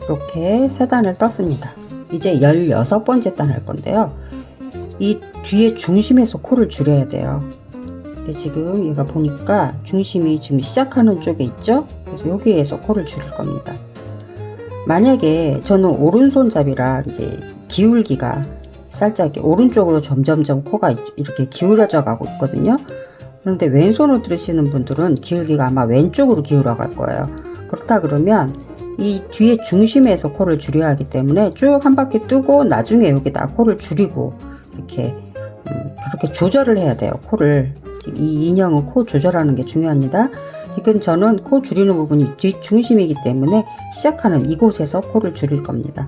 이렇게 세 단을 떴습니다. 이제 16번째 단 할 건데요. 이 뒤에 중심에서 코를 줄여야 돼요. 근데 지금 얘가 보니까 중심이 지금 시작하는 쪽에 있죠? 그래서 여기에서 코를 줄일 겁니다. 만약에 저는 오른손잡이라 이제 기울기가 살짝 오른쪽으로 점점점 코가 이렇게 기울어져 가고 있거든요. 그런데 왼손으로 들으시는 분들은 기울기가 아마 왼쪽으로 기울어 갈 거예요. 그렇다 그러면 이 뒤에 중심에서 코를 줄여야 하기 때문에 쭉 한 바퀴 뜨고 나중에 여기다 코를 줄이고 이렇게 그렇게 조절을 해야 돼요. 코를. 이 인형은 코 조절하는 게 중요합니다. 지금 저는 코 줄이는 부분이 뒤 중심이기 때문에 시작하는 이곳에서 코를 줄일 겁니다.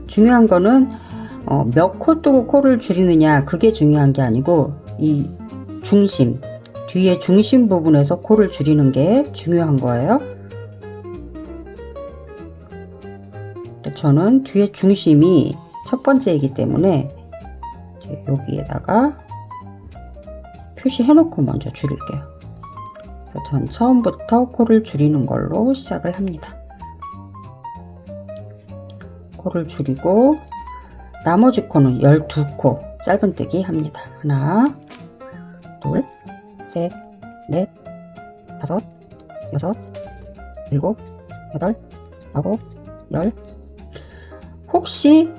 중요한 거는 몇 코 뜨고 코를 줄이느냐 그게 중요한 게 아니고 이 중심, 뒤에 중심 부분에서 코를 줄이는 게 중요한 거예요. 저는 뒤에 중심이 첫 번째이기 때문에 여기에다가 표시해 놓고 먼저 줄일게요. 그래서 전 처음부터 코를 줄이는 걸로 시작을 합니다. 코를 줄이고 나머지 코는 12코 짧은뜨기 합니다. 하나, 둘, 셋, 넷, 다섯, 여섯, 일곱, 여덟, 아홉, 열. 혹시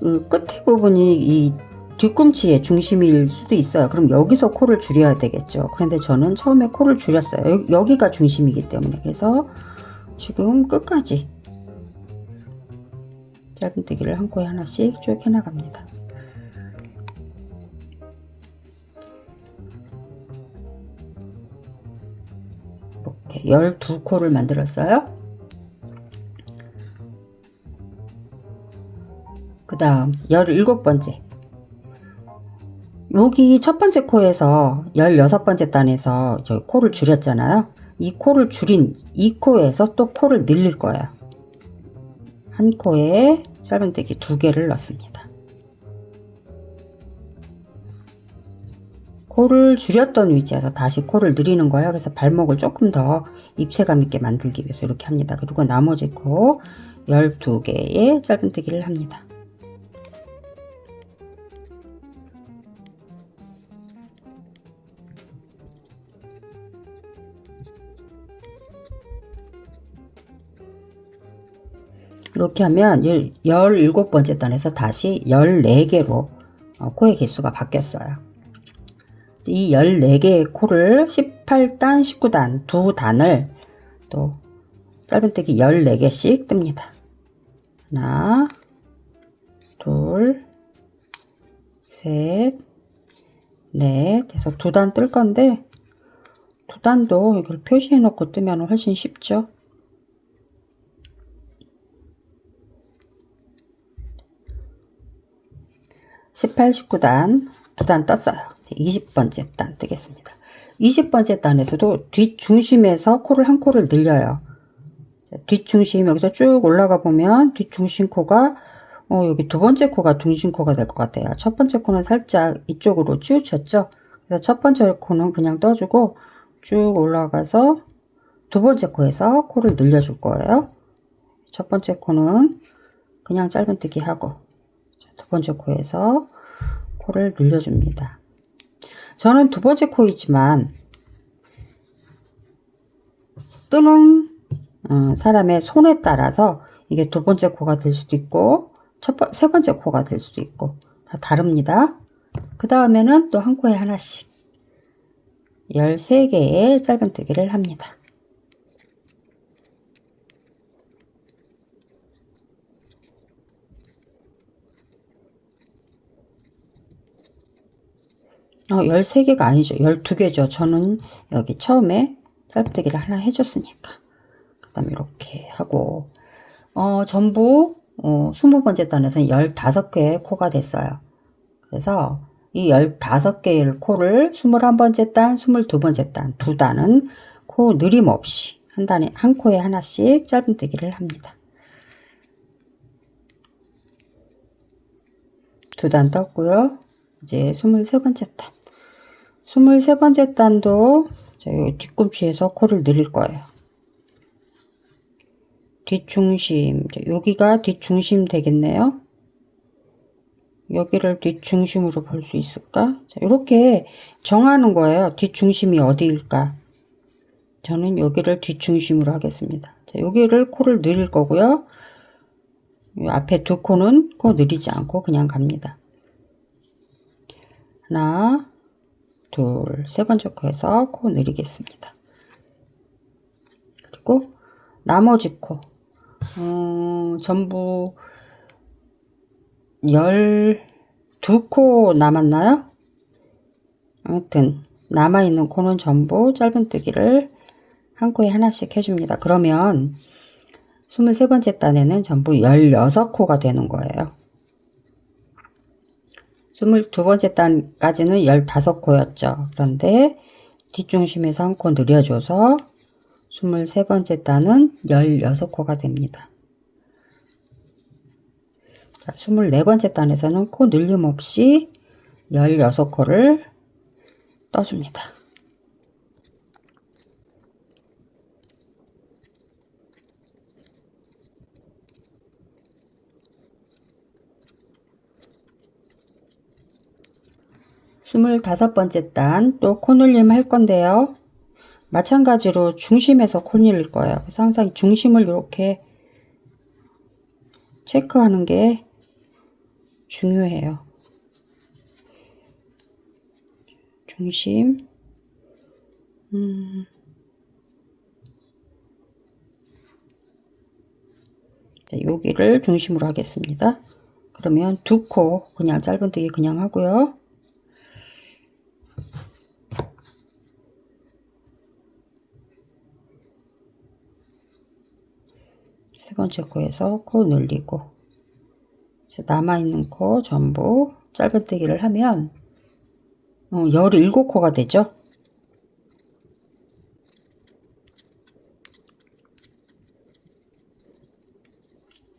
그 끝에 부분이 이 뒤꿈치의 중심일 수도 있어요. 그럼 여기서 코를 줄여야 되겠죠. 그런데 저는 처음에 코를 줄였어요. 여기가 중심이기 때문에. 그래서 지금 끝까지 짧은뜨기를 한 코에 하나씩 쭉 해나갑니다. 이렇게 12코를 만들었어요. 그 다음 17번째, 여기 첫 번째 코에서 16번째 단에서 저희 코를 줄였잖아요. 이 코를 줄인 이 코에서 또 코를 늘릴 거예요. 한 코에 짧은뜨기 2개를 넣습니다. 코를 줄였던 위치에서 다시 코를 늘리는 거예요. 그래서 발목을 조금 더 입체감 있게 만들기 위해서 이렇게 합니다. 그리고 나머지 코 12개의 짧은뜨기를 합니다. 이렇게 하면 17번째 단에서 다시 14개로 코의 개수가 바뀌었어요. 이 14개의 코를 18단, 19단, 2단을 또 짧은뜨기 14개씩 뜹니다. 하나, 둘, 셋, 넷 해서 2단 뜰 건데 2단도 이걸 표시해 놓고 뜨면 훨씬 쉽죠. 18, 19단 2단 떴어요. 이제 20번째 단 뜨겠습니다. 20번째 단에서도 뒷중심에서 코를 한 코를 늘려요. 뒷중심 여기서 쭉 올라가 보면 뒷중심 코가 여기 두 번째 코가 중심 코가 될 것 같아요. 첫 번째 코는 살짝 이쪽으로 치우쳤죠. 그래서 첫 번째 코는 그냥 떠주고 쭉 올라가서 두 번째 코에서 코를 늘려줄 거예요. 첫 번째 코는 그냥 짧은뜨기 하고 두 번째 코에서 코를 늘려줍니다. 저는 두 번째 코이지만 뜨는 사람의 손에 따라서 이게 두 번째 코가 될 수도 있고 세 번째 코가 될 수도 있고 다 다릅니다. 그 다음에는 또 한 코에 하나씩 13개의 짧은뜨기를 합니다. 어, 13개가 아니죠. 12개죠. 저는 여기 처음에 짧은뜨기를 하나 해줬으니까. 그 다음에 이렇게 하고, 전부, 20번째 단에서는 15개의 코가 됐어요. 그래서 이 15개의 코를 21번째 단, 22번째 단, 두 단은 코 느림 없이 한 코에 하나씩 짧은뜨기를 합니다. 2단 떴고요. 이제 23번째 단. 23번째 단도 여기 뒤꿈치에서 코를 늘릴 거예요. 뒷중심, 여기가 뒷중심 되겠네요. 여기를 뒷중심으로 볼 수 있을까? 자, 이렇게 정하는 거예요. 뒷중심이 어디일까? 저는 여기를 뒷중심으로 하겠습니다. 자, 여기를 코를 늘릴 거고요. 이 앞에 2코는 코 늘리지 않고 그냥 갑니다. 하나, 둘, 3번째 코에서 코 늘리겠습니다. 그리고 나머지 코, 전부 12코 남았나요? 아무튼 남아있는 코는 전부 짧은뜨기를 한 코에 하나씩 해줍니다. 그러면 23번째 단에는 전부 16코가 되는 거예요. 22번째 단까지는 15코였죠. 그런데 뒷중심에서 한 코 늘려줘서 23번째 단은 16코가 됩니다. 자, 24번째 단에서는 코 늘림 없이 16코를 떠줍니다. 스물다섯 번째 단 또 코늘림 할 건데요. 마찬가지로 중심에서 코 늘릴 거예요. 그래서 항상 중심을 이렇게 체크하는 게 중요해요. 중심, 자, 여기를 중심으로 하겠습니다. 그러면 2코 그냥 짧은뜨기 그냥 하고요. 세 번째 코에서 코 늘리고 남아있는 코 전부 짧은뜨기를 하면 17코가 되죠.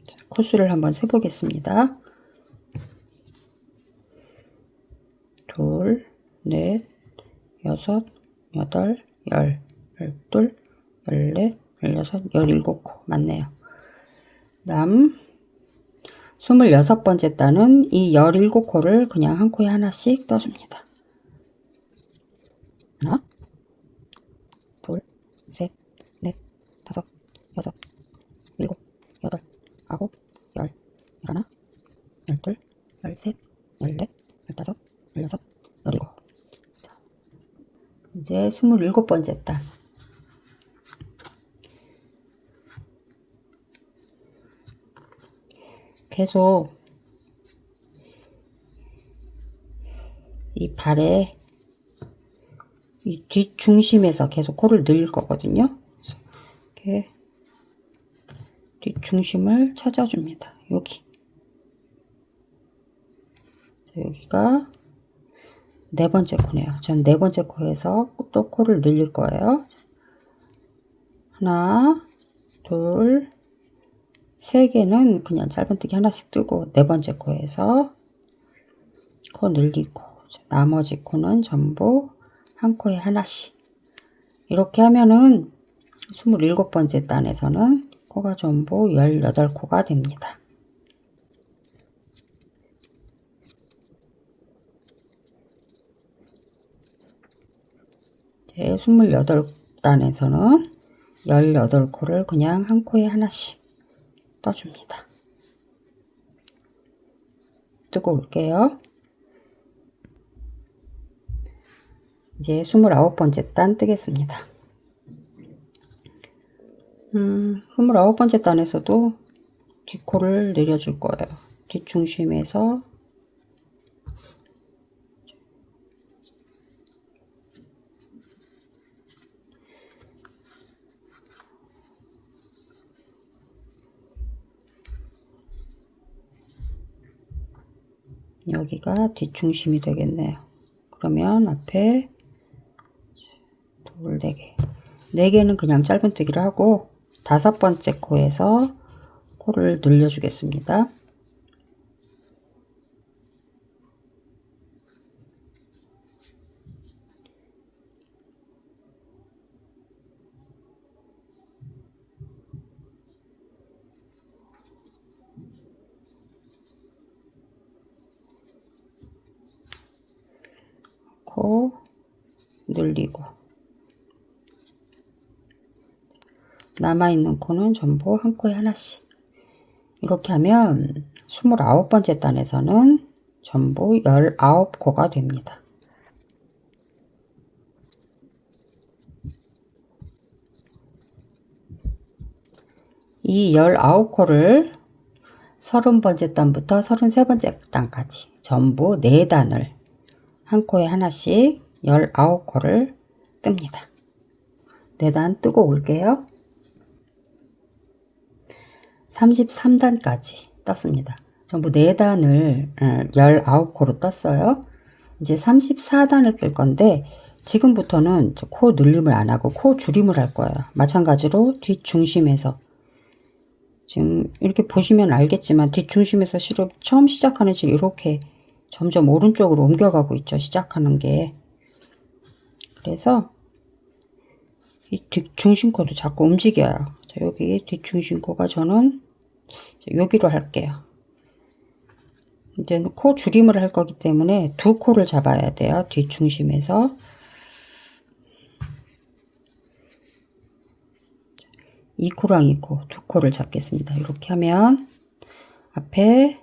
자, 코수를 한번 세보겠습니다. 2, 4, 6, 8, 10, 12, 14, 16, 17코 맞네요. 다음 26번째 단은 이 17코를 그냥 한 코에 하나씩 떠줍니다. 하나, 둘, 셋, 넷, 다섯, 여섯, 일곱, 여덟, 아홉, 열, 열하나, 열둘, 열셋, 열넷, 열다섯, 열여섯, 열일곱. 자, 이제 27번째 단. 계속 이 발에 이 뒷중심에서 계속 코를 늘릴 거거든요. 이렇게 뒷중심을 찾아줍니다. 여기. 자, 여기가 4번째 코네요. 전 4번째 코에서 또 코를 늘릴 거예요. 하나, 둘, 3개는 그냥 짧은뜨기 하나씩 뜨고 4번째 코에서 코 늘리고 나머지 코는 전부 한 코에 하나씩 이렇게 하면은 27번째 단에서는 코가 전부 18코가 됩니다. 제 28단에서는 18코를 그냥 한 코에 하나씩 떠줍니다. 뜨고 올게요. 이제 29번째 단 뜨겠습니다. 29번째 단에서도 뒷코를 내려줄 거예요. 뒷중심에서 여기가 뒷중심이 되겠네요. 그러면 앞에 2, 4개 4개는 그냥 짧은뜨기를 하고 5번째 코에서 코를 늘려 주겠습니다. 코 늘리고 남아있는 코는 전부 한 코에 하나씩. 이렇게 하면 29번째 단에서는 전부 19코가 됩니다. 이 19코를 30번째 단부터 33번째 단까지 전부 4단을 한 코에 하나씩 19코를 뜹니다. 4단 뜨고 올게요. 33단까지 떴습니다. 전부 4단을 19코로 떴어요. 이제 34단을 뜰 건데 지금부터는 코 늘림을 안 하고 코 줄임을 할 거예요. 마찬가지로 뒷중심에서 지금 이렇게 보시면 알겠지만 뒷중심에서 처음 시작하는 실 이렇게 점점 오른쪽으로 옮겨가고 있죠. 시작하는 게. 그래서 이 뒷중심코도 자꾸 움직여요. 자, 여기 뒷중심코가 저는 여기로 할게요. 이제는 코 줄임을 할 거기 때문에 2코를 잡아야 돼요. 뒷중심에서. 이 코랑 이 코, 2코를 잡겠습니다. 이렇게 하면 앞에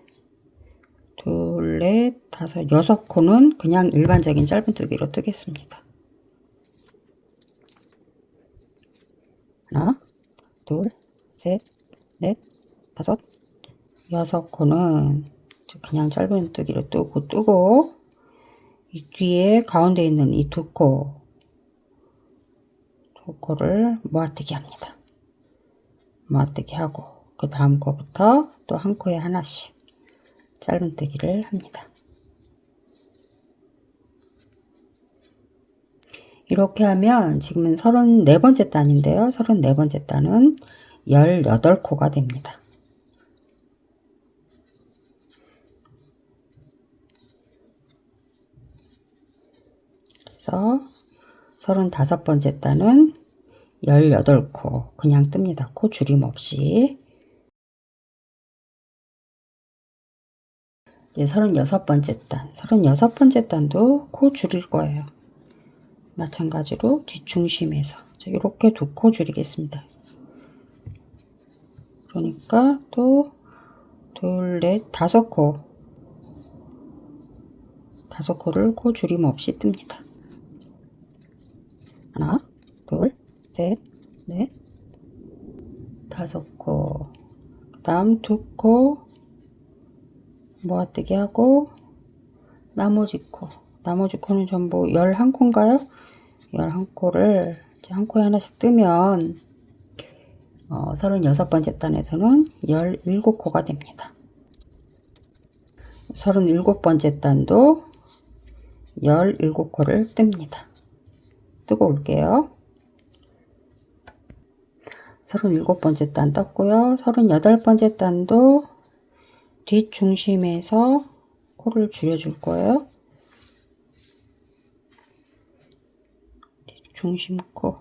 둘, 넷, 다섯, 6코는 그냥 일반적인 짧은뜨기로 뜨겠습니다. 하나, 둘, 셋, 넷, 다섯, 6코는 그냥 짧은뜨기로 뜨고 이 뒤에 가운데 있는 이 2코를 모아뜨기 합니다. 모아뜨기 하고 그 다음 코부터 또 한 코에 하나씩 짧은뜨기를 합니다. 이렇게 하면 지금은 34번째 단인데요. 34번째 단은 18코가 됩니다. 그래서 35번째 단은 18코 그냥 뜹니다. 코 줄임 없이. 이제 36번째 단. 36번째 단도 코 줄일 거예요. 마찬가지로 뒷중심에서 이렇게 2코 줄이겠습니다. 그러니까 또 둘, 넷, 5코. 5코를 코 줄임 없이 뜹니다. 하나, 둘, 셋, 넷, 5코. 그 다음 2코 모아뜨기 하고 나머지 코는 전부 11코인가요? 11코를 한 코에 하나씩 뜨면 36번째 단에서는 17코가 됩니다. 37번째 단도 17코를 뜹니다. 뜨고 올게요. 37번째 단 떴고요. 38번째 단도 뒷중심에서 코를 줄여줄 거예요. 뒷중심 코.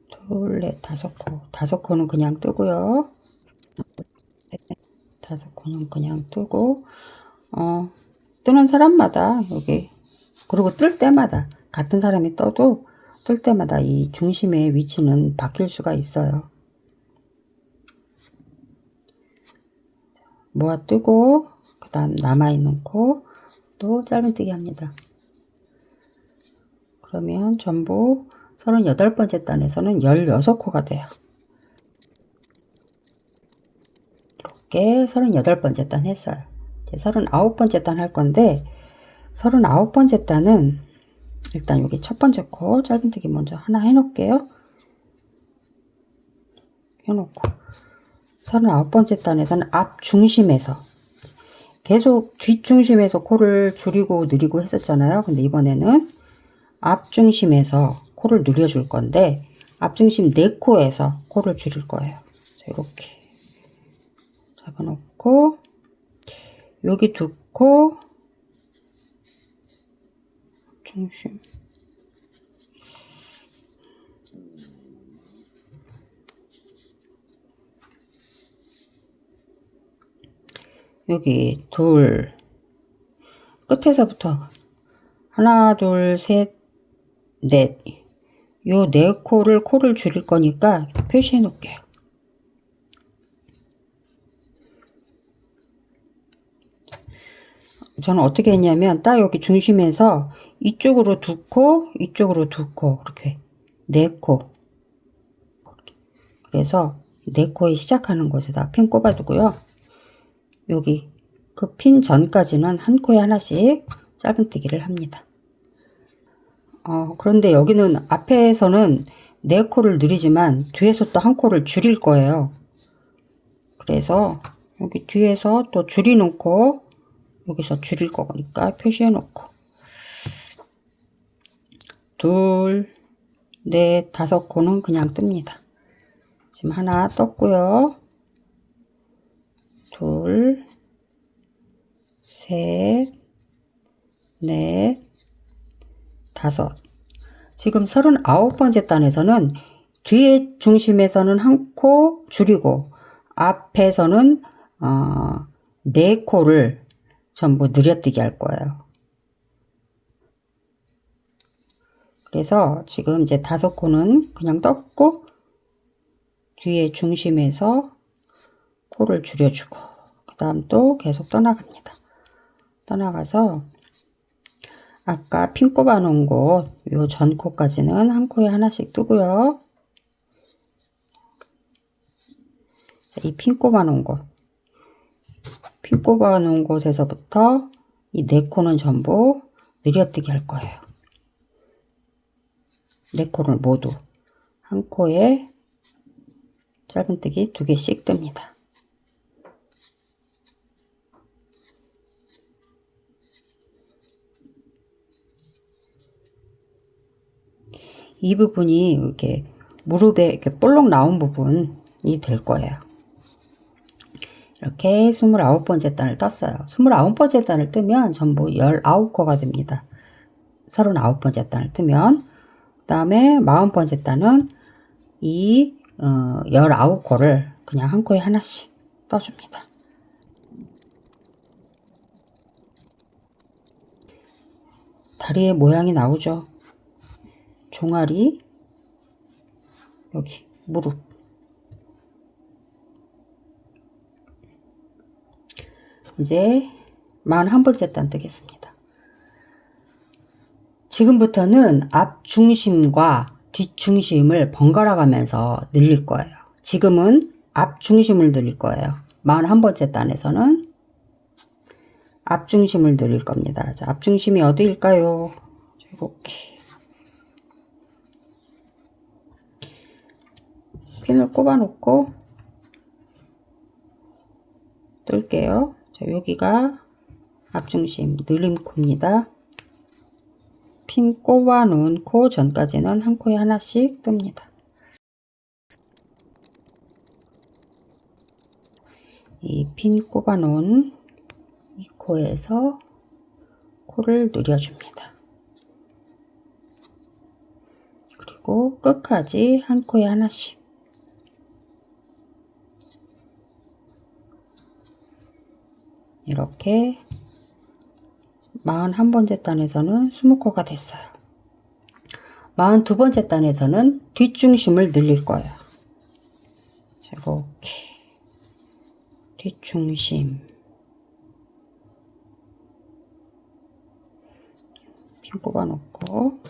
둘, 넷, 5코. 5코는 그냥 뜨고요. 5코는 그냥 뜨고, 뜨는 사람마다 여기, 그리고 뜰 때마다, 같은 사람이 떠도 뜰 때마다 이 중심의 위치는 바뀔 수가 있어요. 모아 뜨고, 그 다음 남아있는 코, 또 짧은뜨기 합니다. 그러면 전부 38번째 단에서는 16코가 돼요. 이렇게 38번째 단 했어요. 이제 39번째 단 할 건데 39번째 단은 일단 여기 첫 번째 코 짧은뜨기 먼저 하나 해놓을게요. 해놓고 39번째 단에서는 앞 중심에서 계속 뒷중심에서 코를 줄이고 늘리고 했었잖아요. 근데 이번에는 앞중심에서 코를 늘려줄 건데 앞중심 4코에서 코를 줄일 거예요. 자, 이렇게 잡아놓고 여기 2코 중심 여기 둘 끝에서부터 하나 둘 셋 넷 요 4코를 코를 줄일 거니까 표시해 놓을게요. 저는 어떻게 했냐면 딱 여기 중심에서 이쪽으로 2코 이쪽으로 2코 이렇게 4코 그래서 4코에 시작하는 곳에다 핀 꼽아 두고요. 여기 그 핀 전까지는 한 코에 하나씩 짧은뜨기를 합니다. 그런데 여기는 앞에서는 4코를 늘리지만 뒤에서 또 한 코를 줄일 거예요. 그래서 여기 뒤에서 또 줄이는 코 여기서 줄일 거니까 표시해 놓고 둘, 넷, 5코는 그냥 뜹니다. 지금 하나 떴고요. 둘, 셋, 넷, 5. 지금 39번째 단에서는 뒤에 중심에서는 한 코 줄이고 앞에서는 4코를 전부 늘려뜨기 할 거예요. 그래서 지금 이제 5코는 그냥 떴고 뒤에 중심에서 코를 줄여주고 그 다음 또 계속 떠나갑니다. 떠나가서 아까 핀 꼽아 놓은 곳 요 전 코까지는 한 코에 하나씩 뜨고요. 이 핀 꼽아 놓은 곳 핀 꼽아 놓은 곳에서부터 이 4코는 전부 늘려뜨기 할 거예요. 4코를 모두 한 코에 짧은뜨기 2개씩 뜹니다. 이 부분이 이렇게 무릎에 이렇게 볼록 나온 부분이 될 거예요. 이렇게 29번째 단을 떴어요. 29번째 단을 뜨면 전부 19코가 됩니다. 39번째 단을 뜨면 그 다음에 40번째 단은 이 19코를 그냥 한 코에 하나씩 떠줍니다. 다리의 모양이 나오죠. 종아리 여기 무릎 이제 41번째 단 뜨겠습니다. 지금부터는 앞중심과 뒷중심을 번갈아 가면서 늘릴 거예요. 지금은 앞중심을 늘릴 거예요. 41번째 단에서는 앞중심을 늘릴 겁니다. 자, 앞중심이 어디일까요? 이렇게 핀을 꼽아 놓고 뜰게요. 자, 여기가 앞중심 늘림코입니다. 핀 꼽아 놓은 코 전까지는 한 코에 하나씩 뜹니다. 이 핀 꼽아 놓은 이 코에서 코를 늘려줍니다. 그리고 끝까지 한 코에 하나씩 이렇게 41번째 단에서는 20코가 됐어요. 42번째 단에서는 뒷중심을 늘릴 거예요. 이렇게 뒷중심 핀 꼽아 놓고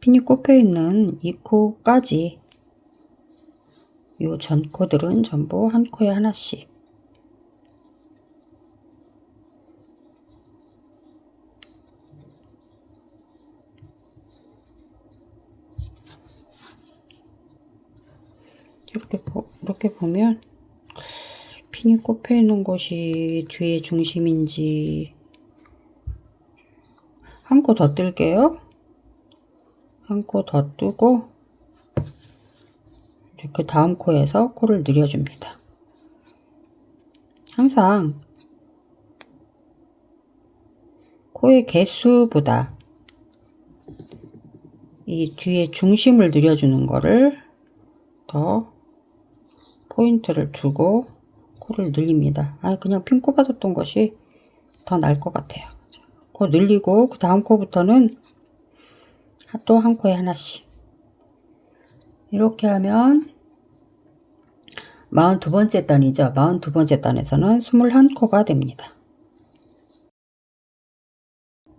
핀이 꼽혀 있는 이 코까지 요 전 코들은 전부 한 코에 하나씩 이렇게 보면 핀이 꼽혀 있는 곳이 뒤의 중심인지. 한 코 더 뜰게요. 한 코 더 뜨고 그 다음 코에서 코를 늘려줍니다. 항상 코의 개수보다 이 뒤에 중심을 늘려주는 거를 더 포인트를 두고 코를 늘립니다. 그냥 핀 꼽아줬던 것이 더 나을 것 같아요. 코 늘리고 그 다음 코부터는 또 한 코에 하나씩. 이렇게 하면 42번째 단이죠. 42번째 단에서는 21코가 됩니다.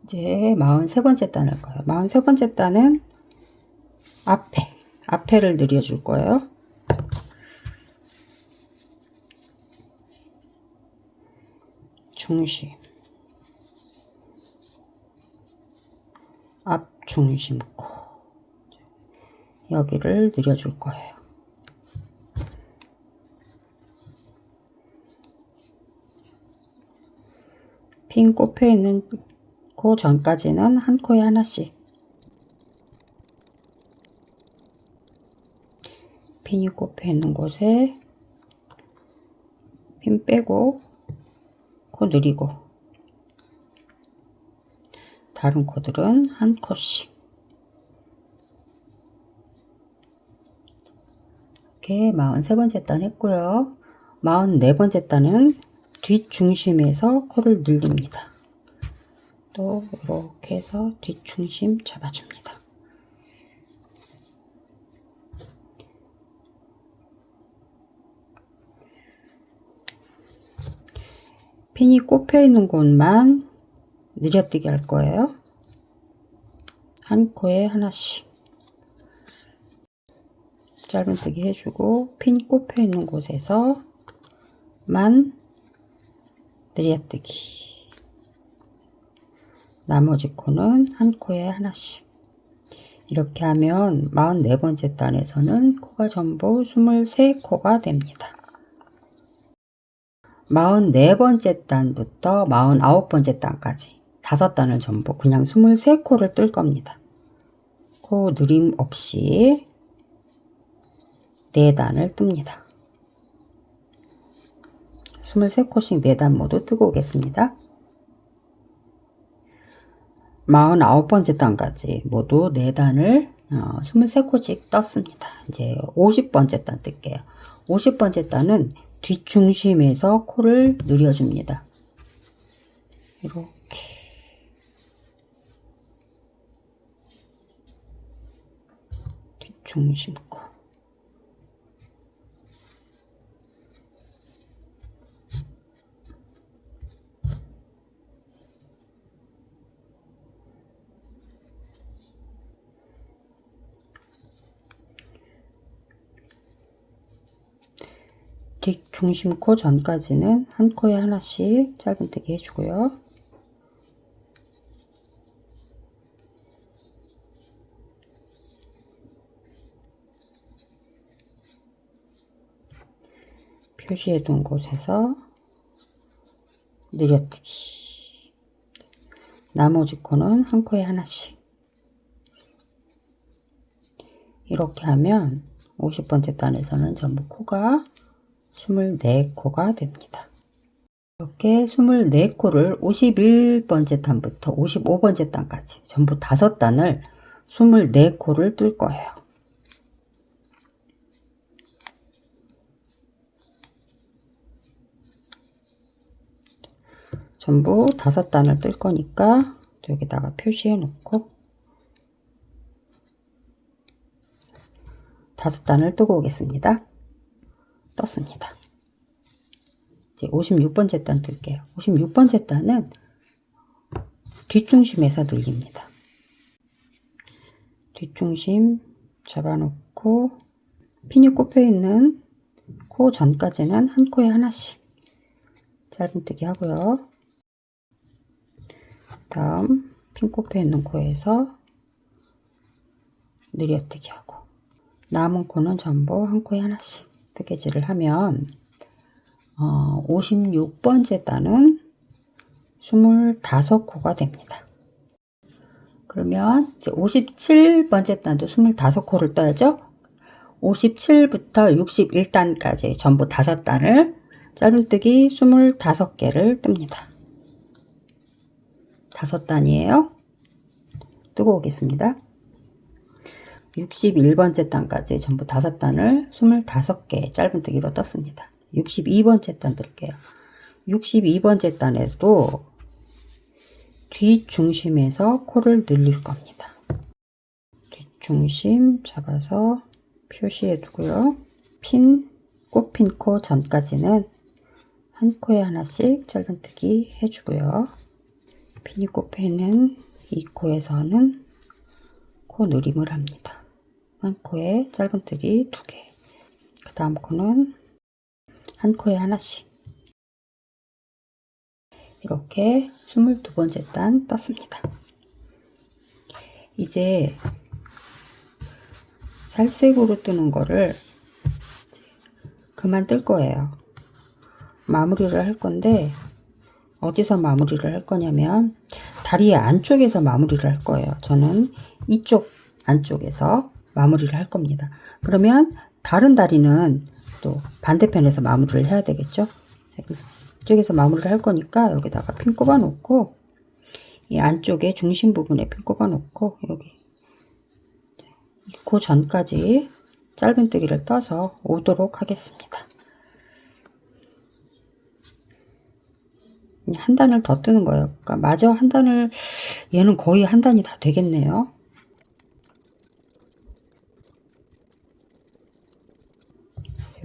이제 43번째 단 할 거예요. 43번째 단은 앞에를 늘려줄 거예요. 중심, 앞 중심 코, 여기를 늘려줄 거예요. 핀 꼽혀 있는 코 전까지는 한 코에 하나씩. 핀이 꼽혀 있는 곳에 핀 빼고 코 늘리고, 다른 코들은 한 코씩. 이렇게 43번째 단 했고요. 44번째 단은 뒷중심에서 코를 늘립니다. 또 이렇게 해서 뒷중심 잡아줍니다. 핀이 꼽혀 있는 곳만 늘려뜨기 할 거예요. 한 코에 하나씩 짧은뜨기 해주고, 핀 꼽혀 있는 곳에서만 늘려뜨기. 나머지 코는 한 코에 하나씩. 이렇게 하면 44번째 단에서는 코가 전부 23코가 됩니다. 44번째 단부터 49번째 단까지 5단을 전부 그냥 23코를 뜰 겁니다. 코 느림 없이 4단을 뜹니다. 23코씩 4단 모두 뜨고 오겠습니다. 49번째 단까지 모두 4단을 23코씩 떴습니다. 이제 50번째 단 뜰게요. 50번째 단은 뒷중심에서 코를 늘려줍니다. 이렇게 뒷중심 코. 뒷중심 코 전까지는 한 코에 하나씩 짧은뜨기 해주고요. 표시해 둔 곳에서 늘려뜨기. 나머지 코는 한 코에 하나씩. 이렇게 하면 50번째 단에서는 전부 코가 24코가 됩니다. 이렇게 24코를 51번째 단부터 55번째 단까지 전부 5단을 24코를 뜰 거예요. 전부 5단을 뜰 거니까 여기다가 표시해 놓고 5단을 뜨고 오겠습니다. 떴습니다. 이제 56번째 단 뜰게요. 56번째 단은 뒷중심에서 늘립니다. 뒷중심 잡아놓고 핀이 꼽혀 있는 코 전까지는 한 코에 하나씩 짧은뜨기 하고요. 다음 핀 꼽혀 있는 코에서 늘려뜨기 하고, 남은 코는 전부 한 코에 하나씩. 뜨개질을 하면 56번째 단은 25코가 됩니다. 그러면 이제 57번째 단도 25코를 떠야죠. 57부터 61단까지 전부 5단을 짧은뜨기 25개를 뜹니다. 5단이에요. 뜨고 오겠습니다. 61번째 단까지 전부 5단을 25개 짧은뜨기로 떴습니다. 62번째 단 들게요. 62번째 단에도 뒷중심에서 코를 늘릴 겁니다. 뒷중심 잡아서 표시해 두고요. 꽃핀 코 전까지는 한 코에 하나씩 짧은뜨기 해주고요. 핀이 꼽히는 이 코에서는 코 늘림을 합니다. 한 코에 짧은뜨기 2개. 그 다음 코는 한 코에 하나씩. 이렇게 22번째 단 떴습니다. 이제 살색으로 뜨는 거를 그만 뜰 거예요. 마무리를 할 건데 어디서 마무리를 할 거냐면 다리의 안쪽에서 마무리를 할 거예요. 저는 이쪽 안쪽에서 마무리를 할 겁니다. 그러면 다른 다리는 또 반대편에서 마무리를 해야 되겠죠. 이쪽에서 마무리를 할 거니까 여기다가 핀 꼽아 놓고 이 안쪽에 중심 부분에 핀 꼽아 놓고 여기 그 전까지 짧은뜨기를 떠서 오도록 하겠습니다. 한 단을 더 뜨는 거예요. 그러니까 마저 한 단을, 얘는 거의 한 단이 다 되겠네요.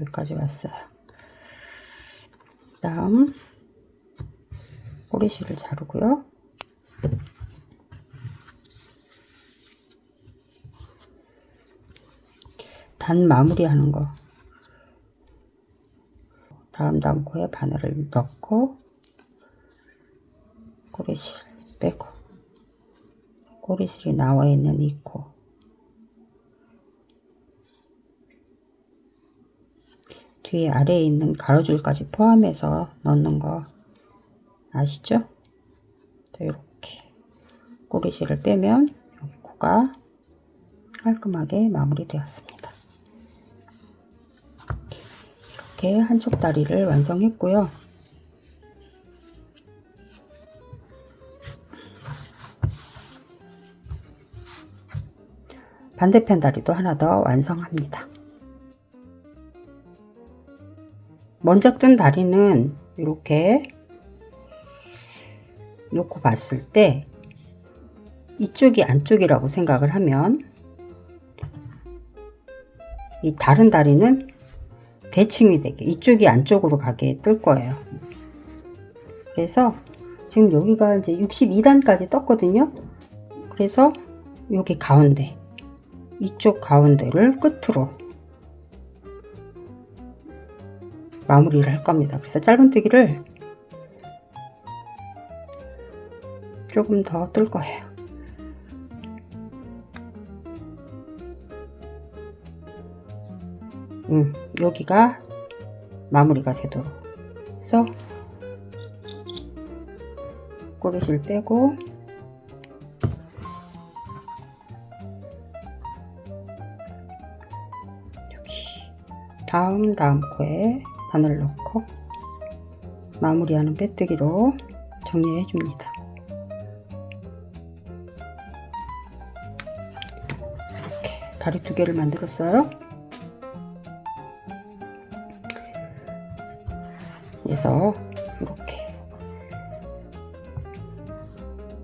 여기까지 왔어요. 다음 꼬리실을 자르고요. 단 마무리 하는 거. 다음 코에 바늘을 넣고 꼬리실 빼고 꼬리실이 나와 있는 이 코 뒤에 아래에 있는 가로줄까지 포함해서 넣는 거 아시죠? 이렇게 꼬리실을 빼면 여기 코가 깔끔하게 마무리되었습니다. 이렇게 한쪽 다리를 완성했고요. 반대편 다리도 하나 더 완성합니다. 먼저 뜬 다리는 이렇게 놓고 봤을 때 이쪽이 안쪽이라고 생각을 하면 이 다른 다리는 대칭이 되게 이쪽이 안쪽으로 가게 뜰 거예요. 그래서 지금 여기가 이제 62단까지 떴거든요. 그래서 여기 가운데 이쪽 가운데를 끝으로 마무리를 할 겁니다. 그래서 짧은뜨기를 조금 더 뜰 거예요. 여기가 마무리가 되도록 해서 꼬리실 빼고 여기 다음 코에 바늘 넣고 마무리하는 빼뜨기로 정리해 줍니다. 이렇게 다리 2개를 만들었어요. 그래서 이렇게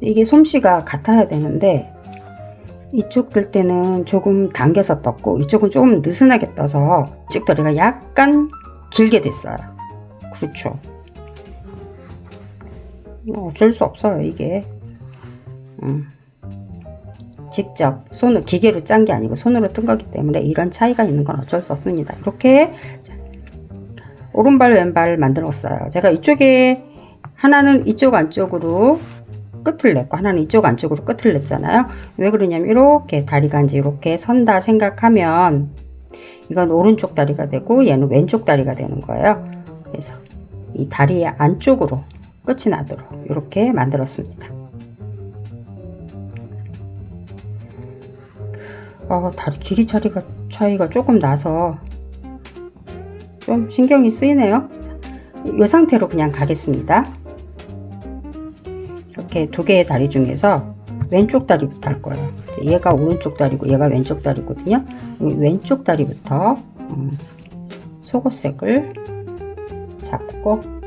이게 솜씨가 같아야 되는데 이쪽 뜰 때는 조금 당겨서 떴고 이쪽은 조금 느슨하게 떠서 찍다리가 약간 길게 됐어요. 그렇죠. 어쩔 수 없어요. 이게 직접 손으로 기계로 짠 게 아니고 손으로 뜬 거기 때문에 이런 차이가 있는 건 어쩔 수 없습니다. 이렇게 오른발 왼발을 만들었어요. 제가 이쪽에 하나는 이쪽 안쪽으로 끝을 냈고 하나는 이쪽 안쪽으로 끝을 냈잖아요. 왜 그러냐면 이렇게 다리가 이제 이렇게 선다 생각하면 이건 오른쪽 다리가 되고 얘는 왼쪽 다리가 되는 거예요. 그래서 이 다리의 안쪽으로 끝이 나도록 이렇게 만들었습니다. 다리 길이 차이가 조금 나서 좀 신경이 쓰이네요. 이 상태로 그냥 가겠습니다. 이렇게 두 개의 다리 중에서 왼쪽 다리부터 할 거예요. 얘가 오른쪽 다리고 얘가 왼쪽 다리거든요. 왼쪽 다리부터 속옷색을 잡고